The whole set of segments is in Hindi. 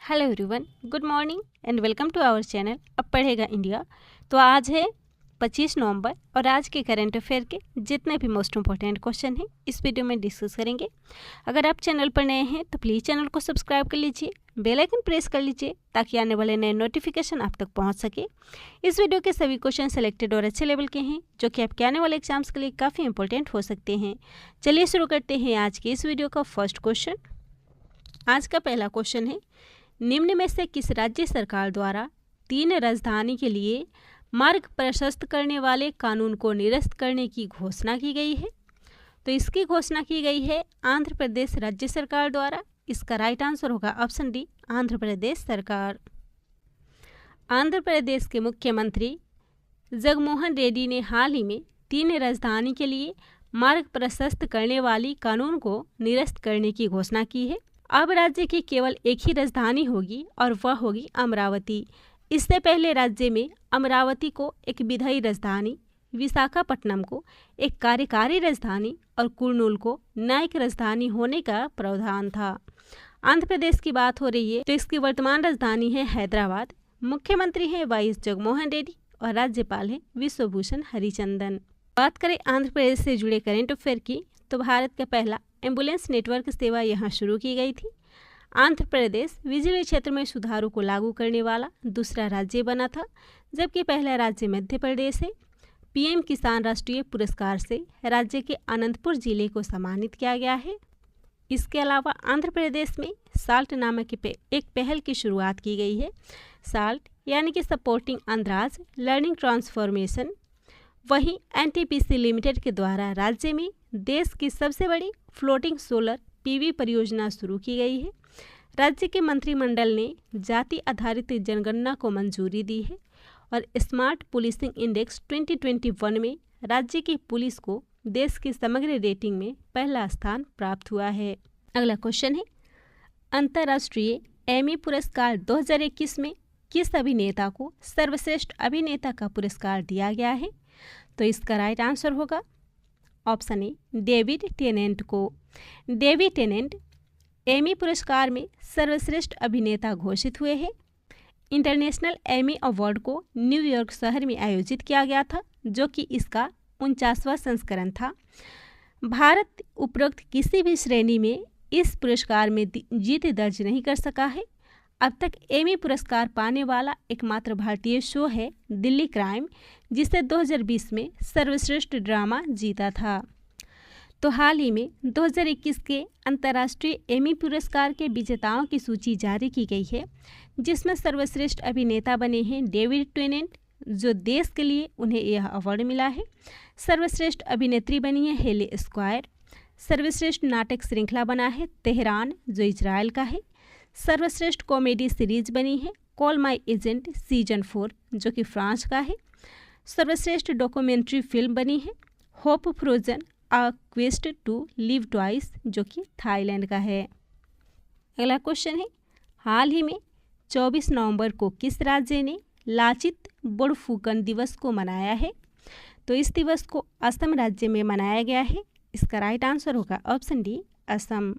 Hello everyone, good morning and welcome to our channel Ab Padhega India. तो आज है 25 नवंबर और आज के करंट अफेयर के जितने भी मोस्ट इम्पॉर्टेंट क्वेश्चन हैं इस वीडियो में डिस्कस करेंगे। अगर आप चैनल पर नए हैं तो प्लीज़ चैनल को सब्सक्राइब कर लीजिए, बेल आइकन प्रेस कर लीजिए ताकि आने वाले नए नोटिफिकेशन आप तक पहुँच सके। इस वीडियो के सभी क्वेश्चन सेलेक्टेड और अच्छे लेवल के हैं जो कि आपके आने वाले एग्जाम्स के लिए काफ़ी इंपॉर्टेंट हो सकते हैं। चलिए शुरू करते हैं आज के इस वीडियो का फर्स्ट क्वेश्चन। आज का पहला क्वेश्चन है, निम्न में से किस राज्य सरकार द्वारा 3 राजधानी के लिए मार्ग प्रशस्त करने वाले कानून को निरस्त करने की घोषणा की गई है? तो इसकी घोषणा की गई है आंध्र प्रदेश राज्य सरकार द्वारा। इसका राइट आंसर होगा ऑप्शन डी, आंध्र प्रदेश सरकार। आंध्र प्रदेश के मुख्यमंत्री जगनमोहन रेड्डी ने हाल ही में 3 राजधानी के लिए मार्ग प्रशस्त करने वाली कानून को निरस्त करने की घोषणा की है। अब राज्य की केवल एक ही राजधानी होगी और वह होगी अमरावती। इससे पहले राज्य में अमरावती को एक विधायी राजधानी, विशाखापट्टनम को एक कार्यकारी राजधानी और कुर्नूल को न्यायिक राजधानी होने का प्रावधान था। आंध्र प्रदेश की बात हो रही है तो इसकी वर्तमान राजधानी है हैदराबाद। मुख्यमंत्री हैं वाईएस जगनमोहन रेड्डी और राज्यपाल हैं विश्वभूषण हरिचंदन। बात करें आंध्र प्रदेश से जुड़े करंट अफेयर की तो भारत का पहला एम्बुलेंस नेटवर्क सेवा यहाँ शुरू की गई थी। आंध्र प्रदेश बिजली क्षेत्र में सुधारों को लागू करने वाला दूसरा राज्य बना था, जबकि पहला राज्य मध्य प्रदेश है। पीएम किसान राष्ट्रीय पुरस्कार से राज्य के अनंतपुर जिले को सम्मानित किया गया है। इसके अलावा आंध्र प्रदेश में साल्ट नामक एक पहल की शुरुआत की गई है। साल्ट यानी कि सपोर्टिंग आंध्राज लर्निंग ट्रांसफॉर्मेशन। वहीं एनटीपीसी लिमिटेड के द्वारा राज्य में देश की सबसे बड़ी फ्लोटिंग सोलर पीवी परियोजना शुरू की गई है। राज्य के मंत्रिमंडल ने जाति आधारित जनगणना को मंजूरी दी है और स्मार्ट पुलिसिंग इंडेक्स 2021 में राज्य की पुलिस को देश की समग्र रेटिंग में पहला स्थान प्राप्त हुआ है। अगला क्वेश्चन है, अंतर्राष्ट्रीय एमी पुरस्कार 2021 में किस अभिनेता को सर्वश्रेष्ठ अभिनेता का पुरस्कार दिया गया है? तो इसका राइट आंसर होगा ऑप्शन ए, डेविड टेनेंट को। डेविड टेनेंट एमी पुरस्कार में सर्वश्रेष्ठ अभिनेता घोषित हुए हैं। इंटरनेशनल एमी अवार्ड को न्यूयॉर्क शहर में आयोजित किया गया था, जो कि इसका 49वां संस्करण था। भारत उपरोक्त किसी भी श्रेणी में इस पुरस्कार में जीत दर्ज नहीं कर सका है। अब तक एमी पुरस्कार पाने वाला एकमात्र भारतीय शो है दिल्ली क्राइम, जिसे 2020 में सर्वश्रेष्ठ ड्रामा जीता था। तो हाल ही में 2021 के अंतर्राष्ट्रीय एमी पुरस्कार के विजेताओं की सूची जारी की गई है, जिसमें सर्वश्रेष्ठ अभिनेता बने हैं डेविड टेनेंट, जो देश के लिए उन्हें यह अवार्ड मिला है। सर्वश्रेष्ठ अभिनेत्री बनी है हेली स्क्वायर। सर्वश्रेष्ठ नाटक श्रृंखला बना है तेहरान, जो इजराइल का है। सर्वश्रेष्ठ कॉमेडी सीरीज बनी है कॉल माई एजेंट सीजन 4, जो कि फ्रांस का है। सर्वश्रेष्ठ डॉक्यूमेंट्री फिल्म बनी है Hope Frozen a quest to live twice, जो कि थाईलैंड का है। अगला क्वेश्चन है, हाल ही में 24 नवंबर को किस राज्य ने लाचित बोड़फुकन दिवस को मनाया है? तो इस दिवस को असम राज्य में मनाया गया है। इसका राइट आंसर होगा ऑप्शन डी, असम।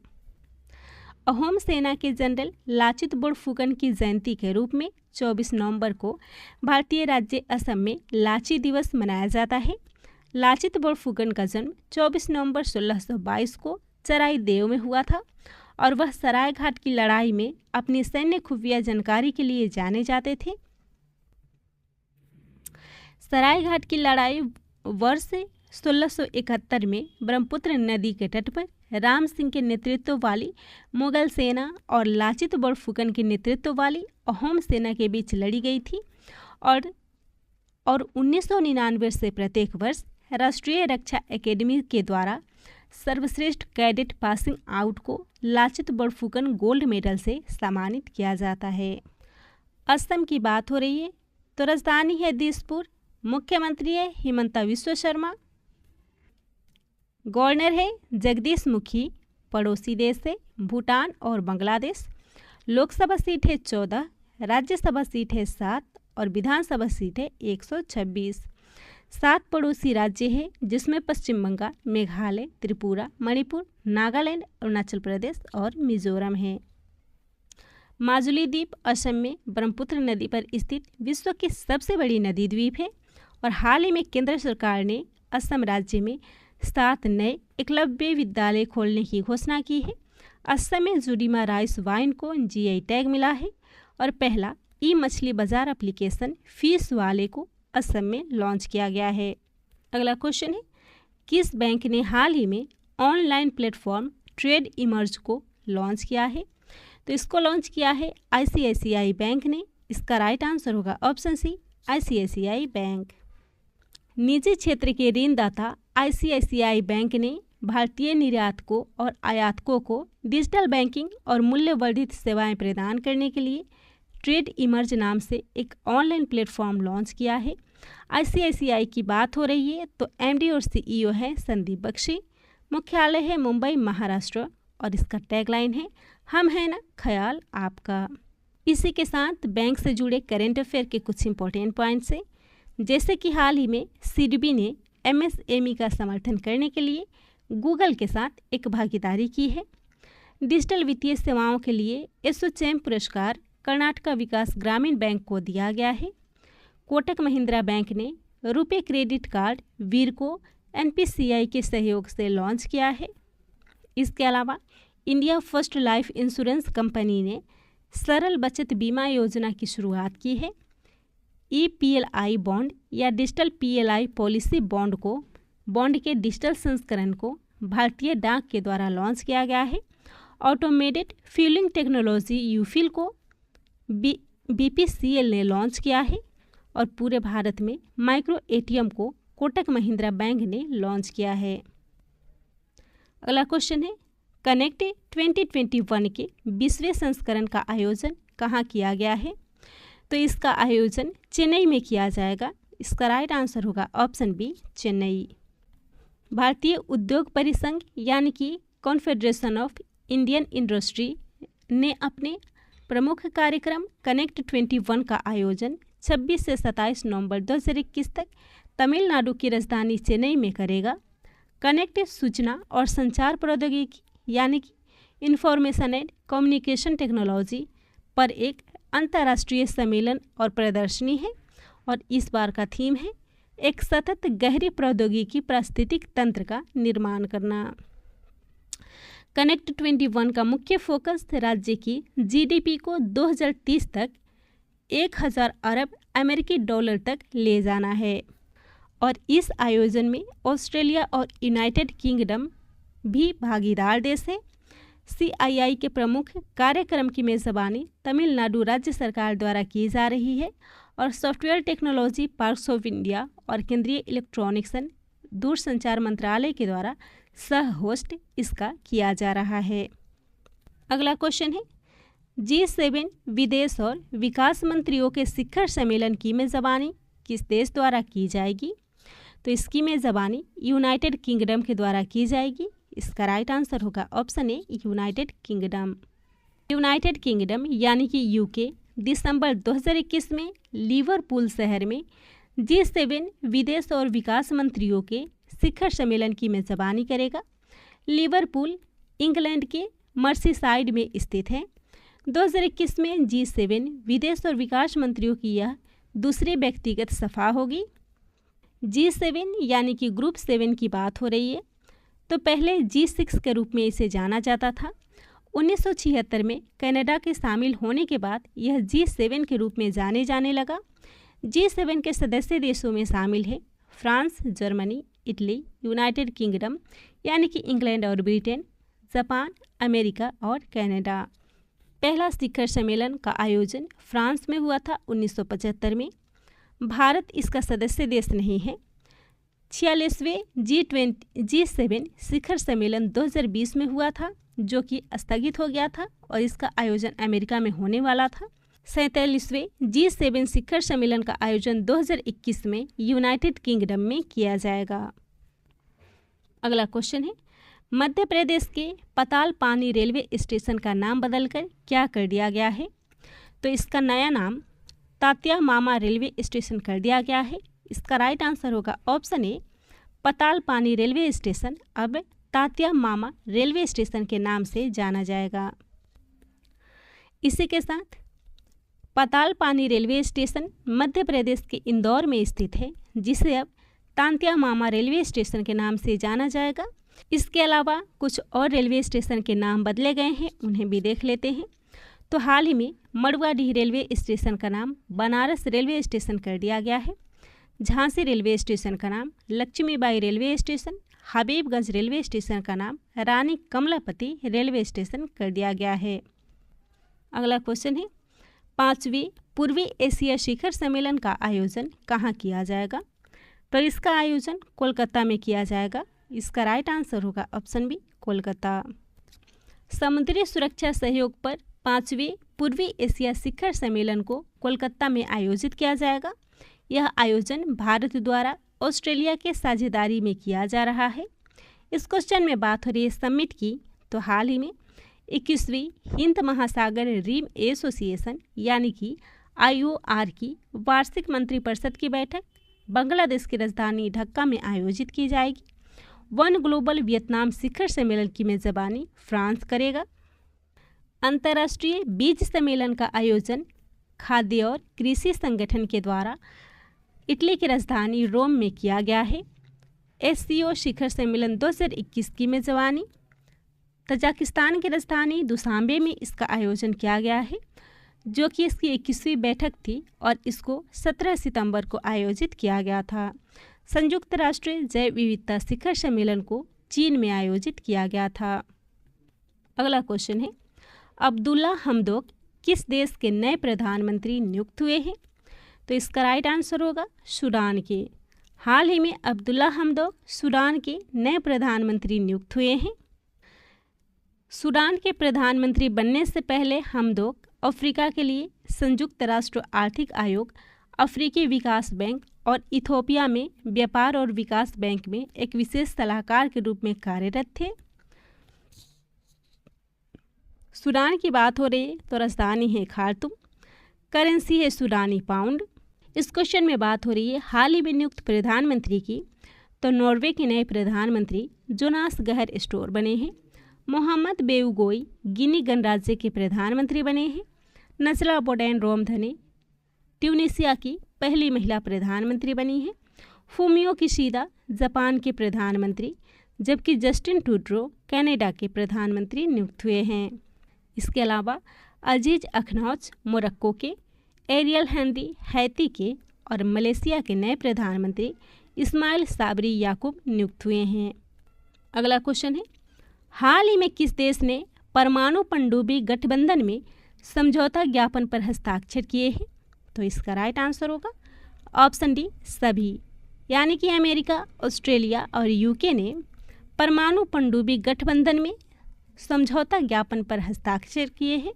अहोम सेना के जनरल लाचित बोड़फुकन की जयंती के रूप में 24 नवंबर को भारतीय राज्य असम में लाची दिवस मनाया जाता है। लाचित बोड़फुकन का जन्म 24 नवंबर 1622 को चराई देव में हुआ था और वह सरायघाट की लड़ाई में अपनी सैन्य खुफिया जानकारी के लिए जाने जाते थे। सरायघाट की लड़ाई वर्ष 1671 में ब्रह्मपुत्र नदी के तट पर राम सिंह के नेतृत्व वाली मुगल सेना और लाचित बोड़फुकन के नेतृत्व वाली अहोम सेना के बीच लड़ी गई थी और 1999 से प्रत्येक वर्ष राष्ट्रीय रक्षा एकेडमी के द्वारा सर्वश्रेष्ठ कैडेट पासिंग आउट को लाचित बोड़फुकन गोल्ड मेडल से सम्मानित किया जाता है। असम की बात हो रही है तो राजधानी है दिसपुर। मुख्यमंत्री है हिमंता विश्व शर्मा। गवर्नर है जगदीश मुखी। पड़ोसी देश है भूटान और बांग्लादेश। लोकसभा सीट है 14, राज्यसभा सीट है 7 और विधानसभा सीट है 126। 7 पड़ोसी राज्य है जिसमें पश्चिम बंगाल, मेघालय, त्रिपुरा, मणिपुर, नागालैंड, अरुणाचल प्रदेश और मिजोरम है। माजुली द्वीप असम में ब्रह्मपुत्र नदी पर स्थित विश्व की सबसे बड़ी नदी द्वीप है और हाल ही में केंद्र सरकार ने असम राज्य में 7 नए एकलव्य विद्यालय खोलने की घोषणा की है। असम में जुडीमा राइस वाइन को जीआई टैग मिला है और पहला ई मछली बाजार एप्लीकेशन फीस वाले को असम में लॉन्च किया गया है। अगला क्वेश्चन है, किस बैंक ने हाल ही में ऑनलाइन प्लेटफॉर्म ट्रेड इमर्ज को लॉन्च किया है? तो इसको लॉन्च किया है आईसीआईसीआई बैंक ने। इसका राइट आंसर होगा ऑप्शन सी, आईसीआईसीआई बैंक। निजी क्षेत्र के ऋणदाता आईसीआईसीआई बैंक ने भारतीय निर्यातकों और आयातकों को डिजिटल बैंकिंग और मूल्य वर्धित सेवाएं प्रदान करने के लिए ट्रेड इमर्ज नाम से एक ऑनलाइन प्लेटफॉर्म लॉन्च किया है। आईसीआईसीआई की बात हो रही है तो एमडी और सीईओ है संदीप बख्शी। मुख्यालय है मुंबई, महाराष्ट्र और इसका टैगलाइन है, हम हैं ना ख्याल आपका। इसी के साथ बैंक से जुड़े करेंट अफेयर के कुछ इंपॉर्टेंट पॉइंट्स हैं, जैसे कि हाल ही में सिडबी ने एमएसएमई का समर्थन करने के लिए गूगल के साथ एक भागीदारी की है। डिजिटल वित्तीय सेवाओं के लिए एसोचैम पुरस्कार कर्नाटक विकास ग्रामीण बैंक को दिया गया है। कोटक महिंद्रा बैंक ने रुपे क्रेडिट कार्ड वीर को एनपीसीआई के सहयोग से लॉन्च किया है। इसके अलावा India first life insurance company ने सरल बचत बीमा योजना की शुरुआत की है। ईपीएलआई बॉन्ड या डिजिटल पीएलआई पॉलिसी बॉन्ड को बॉन्ड के डिजिटल संस्करण को भारतीय डाक के द्वारा लॉन्च किया गया है। ऑटोमेटेड फ्यूलिंग टेक्नोलॉजी यूफिल को बीपीसीएल ने लॉन्च किया है और पूरे भारत में माइक्रो एटीएम को कोटक महिंद्रा बैंक ने लॉन्च किया है। अगला क्वेश्चन है, कनेक्ट 2021 के 20वें संस्करण का आयोजन कहाँ किया गया है? तो इसका आयोजन चेन्नई में किया जाएगा। इसका राइट आंसर होगा ऑप्शन बी, चेन्नई। भारतीय उद्योग परिसंघ यानी कि कॉन्फेडरेशन ऑफ इंडियन इंडस्ट्री ने अपने प्रमुख कार्यक्रम कनेक्ट 21 का आयोजन 26 से 27 नवंबर 2021 तक तमिलनाडु की राजधानी चेन्नई में करेगा। कनेक्ट सूचना और संचार प्रौद्योगिकी यानी कि इंफॉर्मेशन एंड कम्युनिकेशन टेक्नोलॉजी पर एक अंतर्राष्ट्रीय सम्मेलन और प्रदर्शनी है और इस बार का थीम है एक सतत गहरी प्रौद्योगिकी पारिस्थितिक तंत्र का निर्माण करना। कनेक्ट 21 का मुख्य फोकस राज्य की जीडीपी को 2030 तक 1000 अरब अमेरिकी डॉलर तक ले जाना है और इस आयोजन में ऑस्ट्रेलिया और यूनाइटेड किंगडम भी भागीदार देश है। सीआईआई के प्रमुख कार्यक्रम की मेज़बानी तमिलनाडु राज्य सरकार द्वारा की जा रही है और software technology parks of India और केंद्रीय इलेक्ट्रॉनिक्स एंड दूरसंचार मंत्रालय के द्वारा सह होस्ट इसका किया जा रहा है। अगला क्वेश्चन है, G7 विदेश और विकास मंत्रियों के शिखर सम्मेलन की मेज़बानी किस देश द्वारा की जाएगी? तो इसकी मेज़बानी यूनाइटेड किंगडम के द्वारा की जाएगी। इसका राइट आंसर होगा option A, United kingdom. United kingdom यानी कि यूके दिसंबर 2021 में लिवरपूल शहर में G7 विदेश और विकास मंत्रियों के शिखर सम्मेलन की मेज़बानी करेगा। लिवरपूल इंग्लैंड के मर्सीसाइड में स्थित है। 2021 में G7 विदेश और विकास मंत्रियों की यह दूसरी व्यक्तिगत सभा होगी। G7 यानी कि ग्रुप 7 की बात हो रही है, तो पहले G6 के रूप में इसे जाना जाता था। 1976 में कनाडा के शामिल होने के बाद यह G7 के रूप में जाने लगा। G7 के सदस्य देशों में शामिल है France, Germany, Italy, United kingdom यानी कि इंग्लैंड और ब्रिटेन, जापान, अमेरिका और कनाडा। पहला शिखर सम्मेलन का आयोजन फ्रांस में हुआ था 1975 में। भारत इसका सदस्य देश नहीं है। 46वें G7 शिखर सम्मेलन 2020 में हुआ था जो कि स्थगित हो गया था और इसका आयोजन अमेरिका में होने वाला था। 47वें G7 शिखर सम्मेलन का आयोजन 2021 में यूनाइटेड किंगडम में किया जाएगा। अगला क्वेश्चन है, मध्य प्रदेश के पतालपानी रेलवे स्टेशन का नाम बदलकर क्या कर दिया गया है? तो इसका नया नाम तात्या मामा रेलवे स्टेशन कर दिया गया है। इसका राइट आंसर होगा option A, Patalpani railway station अब तात्या मामा रेलवे स्टेशन के नाम से जाना जाएगा। इसी के साथ पाताल पानी रेलवे स्टेशन मध्य प्रदेश के इंदौर में स्थित है, जिसे अब तांत्या मामा रेलवे स्टेशन के नाम से जाना जाएगा। इसके अलावा कुछ और रेलवे स्टेशन के नाम बदले गए हैं, उन्हें भी देख लेते हैं। तो हाल ही में मड़ुआडीह रेलवे स्टेशन का नाम बनारस रेलवे स्टेशन कर दिया गया है। झांसी रेलवे स्टेशन का नाम Laxmibai railway station, Habibganj railway station का नाम रानी कमलापति रेलवे स्टेशन कर दिया गया है। अगला क्वेश्चन है, 5वीं पूर्वी एशिया शिखर सम्मेलन का आयोजन कहाँ किया जाएगा? तो इसका आयोजन कोलकाता में किया जाएगा। इसका राइट आंसर होगा ऑप्शन बी, कोलकाता। समुद्री सुरक्षा सहयोग पर 5वीं पूर्वी एशिया शिखर सम्मेलन को कोलकाता में आयोजित किया जाएगा। यह आयोजन भारत द्वारा ऑस्ट्रेलिया के साझेदारी में किया जा रहा है। इस क्वेश्चन में बात हो रही है समिट की, तो हाल ही में 21वीं हिंद महासागर रिम एसोसिएशन यानी कि IOR की वार्षिक मंत्रिपरिषद की बैठक बांग्लादेश की राजधानी ढाका में आयोजित की जाएगी। वन ग्लोबल वियतनाम शिखर सम्मेलन की मेजबानी फ्रांस करेगा। अंतर्राष्ट्रीय बीज सम्मेलन का आयोजन खाद्य और कृषि संगठन के द्वारा इटली की राजधानी रोम में किया गया है। SCO शिखर सम्मेलन 2021 की मेजबानी तजाकिस्तान की राजधानी दुशांबे में इसका आयोजन किया गया है, जो कि इसकी 21वीं बैठक थी और इसको 17 सितंबर को आयोजित किया गया था। संयुक्त राष्ट्र जैव विविधता शिखर सम्मेलन को चीन में आयोजित किया गया था। अगला क्वेश्चन है, अब्दुल्ला हमदोक किस देश के नए प्रधानमंत्री नियुक्त हुए हैं? तो इसका राइट आंसर होगा सूडान के। हाल ही में अब्दुल्ला हमदोक सूडान के नए प्रधानमंत्री नियुक्त हुए हैं। सूडान के प्रधानमंत्री बनने से पहले हमदोक अफ्रीका के लिए संयुक्त राष्ट्र आर्थिक आयोग, अफ्रीकी विकास बैंक और इथियोपिया में व्यापार और विकास बैंक में एक विशेष सलाहकार के रूप में कार्यरत थे। सूडान की बात हो रही है तो राजधानी है खार्तूम, करेंसी है सूडानी पाउंड। इस क्वेश्चन में बात हो रही है हाल ही में नियुक्त प्रधानमंत्री की, तो नॉर्वे के नए प्रधानमंत्री जोनास गहर स्टोर बने हैं। मोहम्मद बेउगोई गिनी गणराज्य के प्रधानमंत्री बने हैं। नजला बोडेन रोमधने ट्यूनीसिया की पहली महिला प्रधानमंत्री बनी है। फूमियो किशिदा जापान के प्रधानमंत्री, जबकि जस्टिन ट्रूडो कनाडा के प्रधानमंत्री नियुक्त हुए हैं। इसके अलावा अजीज अखनौच मोरक्को के, एरियल हेनरी हैती के और मलेशिया के नए प्रधानमंत्री इस्माइल साबरी याकूब नियुक्त हुए हैं। अगला क्वेश्चन है, हाल ही में किस देश ने परमाणु पनडुब्बी गठबंधन में समझौता ज्ञापन पर हस्ताक्षर किए हैं? तो इसका राइट आंसर होगा ऑप्शन डी, सभी, यानी कि अमेरिका, ऑस्ट्रेलिया और यूके ने परमाणु पनडुब्बी गठबंधन में समझौता ज्ञापन पर हस्ताक्षर किए हैं।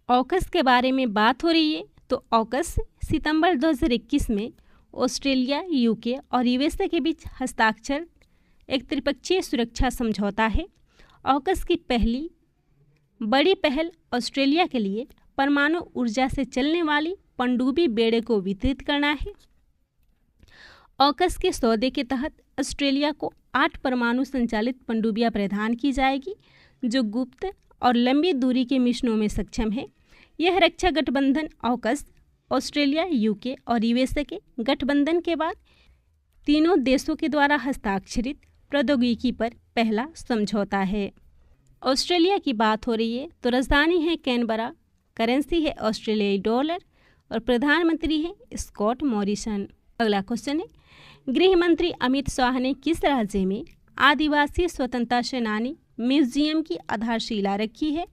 ऑकस के बारे में बात हो रही है, तो ऑकस सितंबर 2021 में ऑस्ट्रेलिया, यूके और USA के बीच हस्ताक्षर एक त्रिपक्षीय सुरक्षा समझौता है। ऑकस की पहली बड़ी पहल ऑस्ट्रेलिया के लिए परमाणु ऊर्जा से चलने वाली पनडुब्बी बेड़े को वितरित करना है। ऑकस के सौदे के तहत ऑस्ट्रेलिया को 8 परमाणु संचालित पनडुब्बियां प्रदान की जाएगी, जो गुप्त और लंबी दूरी के मिशनों में सक्षम है। यह रक्षा गठबंधन ऑकस ऑस्ट्रेलिया, यूके और USA के गठबंधन के बाद तीनों देशों के द्वारा हस्ताक्षरित प्रौद्योगिकी पर पहला समझौता है। ऑस्ट्रेलिया की बात हो रही है, तो राजधानी है कैनबरा, करेंसी है ऑस्ट्रेलियाई डॉलर और प्रधानमंत्री है स्कॉट मॉरिसन। अगला क्वेश्चन है, गृह मंत्री अमित शाह ने किस राज्य में आदिवासी स्वतंत्रता सेनानी म्यूजियम की आधारशिला रखी है?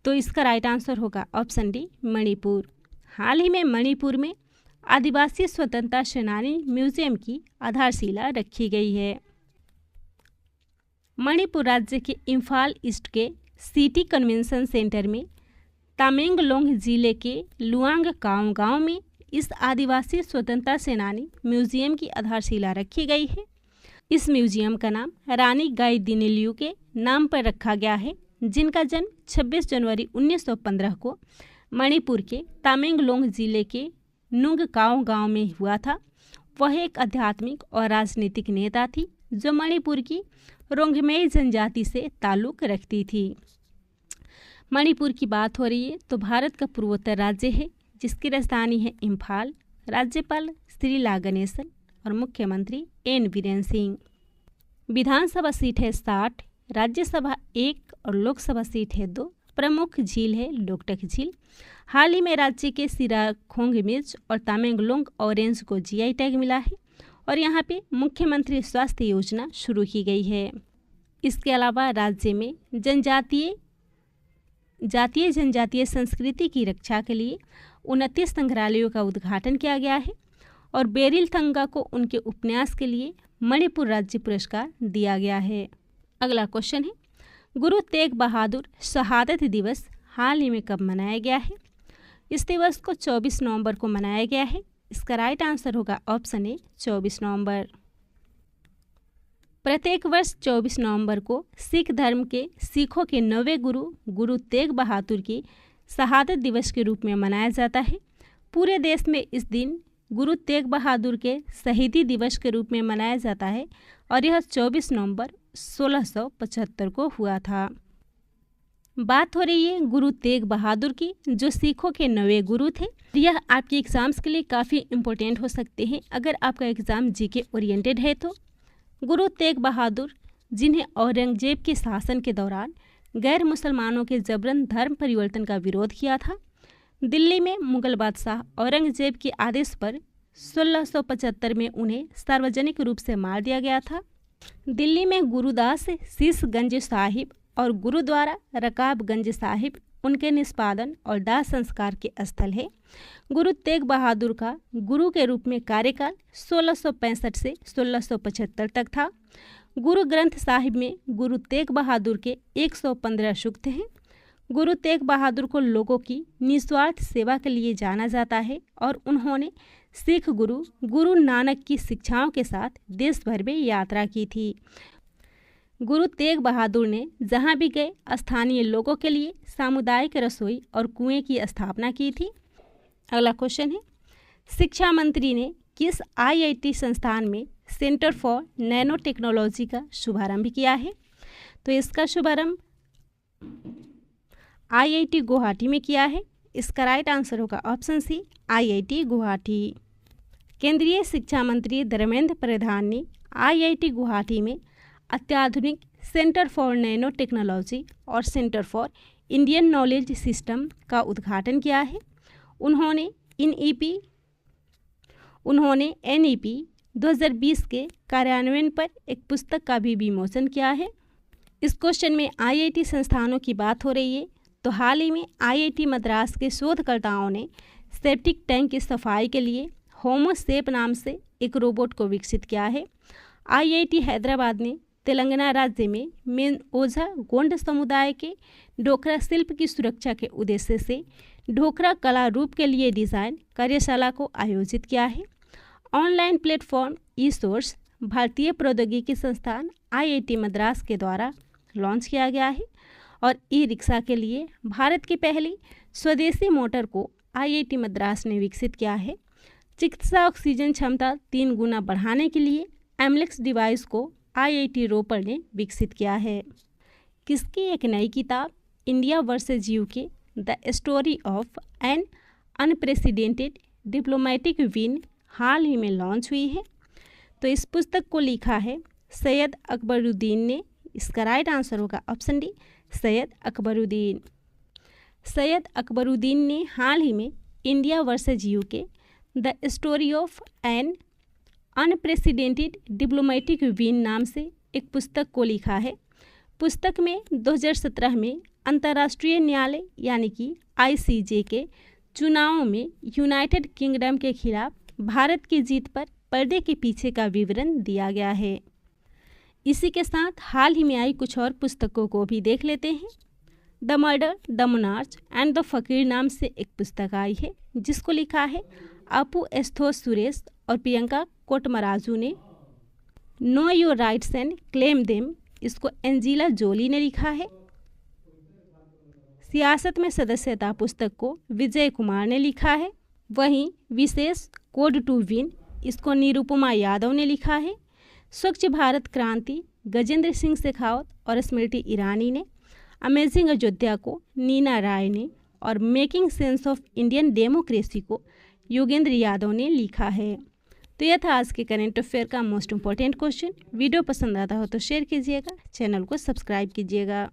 तो इसका राइट आंसर होगा ऑप्शन डी, मणिपुर। हाल ही में मणिपुर में आदिवासी स्वतंत्रता सेनानी म्यूजियम की आधारशिला रखी गई है। मणिपुर राज्य के इम्फाल ईस्ट के सिटी कन्वेंशन सेंटर में तामेंगलोंग जिले के लुआंगकाओ गांव में इस आदिवासी स्वतंत्रता सेनानी म्यूजियम की आधारशिला रखी गई है। इस म्यूजियम का नाम रानी गाइदिन्ल्यू के नाम पर रखा गया है, जिनका जन्म 26 जनवरी 1915 को मणिपुर के तामेंगलोंग जिले के नुंगकाओ गांव में हुआ था। वह एक आध्यात्मिक और राजनीतिक नेता थी जो मणिपुर की रोंगमेई जनजाति से ताल्लुक़ रखती थी। मणिपुर की बात हो रही है तो भारत का पूर्वोत्तर राज्य है जिसकी राजधानी है इम्फाल। राज्यपाल श्रीला गणेशन और मुख्यमंत्री एन बीरेन सिंह। विधानसभा सीट है 60, राज्यसभा 1 और लोकसभा सीट है 2। प्रमुख झील है लोकटक झील। हाल ही में राज्य के सिराखोंग मिर्च और तामेंगलोंग ऑरेंज को जीआई टैग मिला है और यहाँ पे मुख्यमंत्री स्वास्थ्य योजना शुरू की गई है। इसके अलावा राज्य में जातीय जनजातीय संस्कृति की रक्षा के लिए 29 संग्रहालयों का उद्घाटन किया गया है और बेरिल थंगा को उनके उपन्यास के लिए मणिपुर राज्य पुरस्कार दिया गया है। अगला क्वेश्चन है, गुरु तेग बहादुर शहादत दिवस हाल ही में कब मनाया गया है? इस दिवस को 24 नवंबर को मनाया गया है। इसका राइट आंसर होगा ऑप्शन ए 24 नवंबर। प्रत्येक वर्ष 24 नवंबर को सिख धर्म के सिखों के 9वें गुरु गुरु तेग बहादुर की शहादत दिवस के रूप में मनाया जाता है। पूरे देश में इस दिन गुरु तेग बहादुर के शहीदी दिवस के रूप में मनाया जाता है और यह 24 नवंबर 1675 को हुआ था। बात हो रही है गुरु तेग बहादुर की, जो सिखों के 9वें गुरु थे। यह आपके एग्जाम्स के लिए काफ़ी इम्पोर्टेंट हो सकते हैं अगर आपका एग्ज़ाम जीके ओरिएंटेड है तो। गुरु तेग बहादुर, जिन्हें औरंगजेब के शासन के दौरान गैर मुसलमानों के जबरन धर्म परिवर्तन का विरोध किया था। दिल्ली में मुगल बादशाह औरंगजेब के आदेश पर 1675 में उन्हें सार्वजनिक रूप से मार दिया गया था। दिल्ली में गुरुदास शीशगंज साहिब और गुरुद्वारा रकाबगंज साहिब उनके निष्पादन और दाह संस्कार के स्थल है। गुरु तेग बहादुर का गुरु के रूप में कार्यकाल 1665 से 1675 तक था। गुरु ग्रंथ साहिब में गुरु तेग बहादुर के 115 सूक्त हैं। गुरु तेग बहादुर को लोगों की निस्वार्थ सेवा के लिए जाना जाता है और उन्होंने सिख गुरु गुरु नानक की शिक्षाओं के साथ देश भर में यात्रा की थी। गुरु तेग बहादुर ने जहाँ भी गए स्थानीय लोगों के लिए सामुदायिक रसोई और कुएं की स्थापना की थी। अगला क्वेश्चन है, शिक्षा मंत्री ने किस आईआईटी संस्थान में सेंटर फॉर नैनो टेक्नोलॉजी का शुभारंभ किया है? तो इसका शुभारंभ आईआईटी गुवाहाटी में किया है। इसका राइट आंसर होगा ऑप्शन सी आईआईटी गुवाहाटी। केंद्रीय शिक्षा मंत्री धर्मेंद्र प्रधान ने आईआईटी गुवाहाटी में अत्याधुनिक सेंटर फॉर नैनो टेक्नोलॉजी और centre for Indian knowledge system का उद्घाटन किया है। उन्होंने एनईपी 2020 के कार्यान्वयन पर एक पुस्तक का भी विमोचन किया है। इस क्वेश्चन में आईआईटी संस्थानों की बात हो रही है तो हाल ही में आईआईटी मद्रास के शोधकर्ताओं ने सेप्टिक टैंक की सफाई के लिए होमोसेप नाम से एक रोबोट को विकसित किया है। आईआईटी हैदराबाद ने तेलंगाना राज्य में मेन ओझा गोंड समुदाय के ढोकरा शिल्प की सुरक्षा के उद्देश्य से ढोकरा कला रूप के लिए डिज़ाइन कार्यशाला को आयोजित किया है। ऑनलाइन प्लेटफॉर्म ई सोर्स भारतीय प्रौद्योगिकी संस्थान आईआईटी मद्रास के द्वारा लॉन्च किया गया है और ई रिक्शा के लिए भारत की पहली स्वदेशी मोटर को आईआईटी मद्रास ने विकसित किया है। चिकित्सा ऑक्सीजन क्षमता 3 गुना बढ़ाने के लिए एमलेक्स डिवाइस को आईआईटी रोपड़ ने विकसित किया है। किसकी एक नई किताब India versus UK the story of an unprecedented diplomatic win हाल ही में लॉन्च हुई है? तो इस पुस्तक को लिखा है सैयद अकबरुद्दीन ने। इसका राइट आंसर होगा ऑप्शन डी सैयद अकबरुद्दीन। सैयद अकबरुद्दीन ने हाल ही में India versus UK the story of an unprecedented diplomatic win नाम से एक पुस्तक को लिखा है। पुस्तक में 2017 में अंतर्राष्ट्रीय न्यायालय यानी कि आईसीजे के चुनावों में यूनाइटेड किंगडम के खिलाफ भारत की जीत पर पर्दे के पीछे का विवरण दिया गया है। इसी के साथ हाल ही में आई कुछ और पुस्तकों को भी देख लेते हैं। The murder the monarch and the फकीर नाम से एक पुस्तक आई है जिसको लिखा है अपू एस्थोस सुरेश और प्रियंका कोटमराजू ने। Know your rights and claim them, इसको एंजीला जोली ने लिखा है। सियासत में सदस्यता पुस्तक को विजय कुमार ने लिखा है। वहीं विशेष कोड टू विन, इसको निरुपमा यादव ने लिखा है। स्वच्छ भारत क्रांति गजेंद्र सिंह शेखावत और स्मृति ईरानी ने। अमेजिंग अयोध्या को नीना राय ने और making sense of Indian democracy को योगेंद्र यादव ने लिखा है। तो यह था आज के करंट अफेयर का मोस्ट इम्पॉर्टेंट क्वेश्चन। वीडियो पसंद आता हो तो शेयर कीजिएगा, चैनल को सब्सक्राइब कीजिएगा।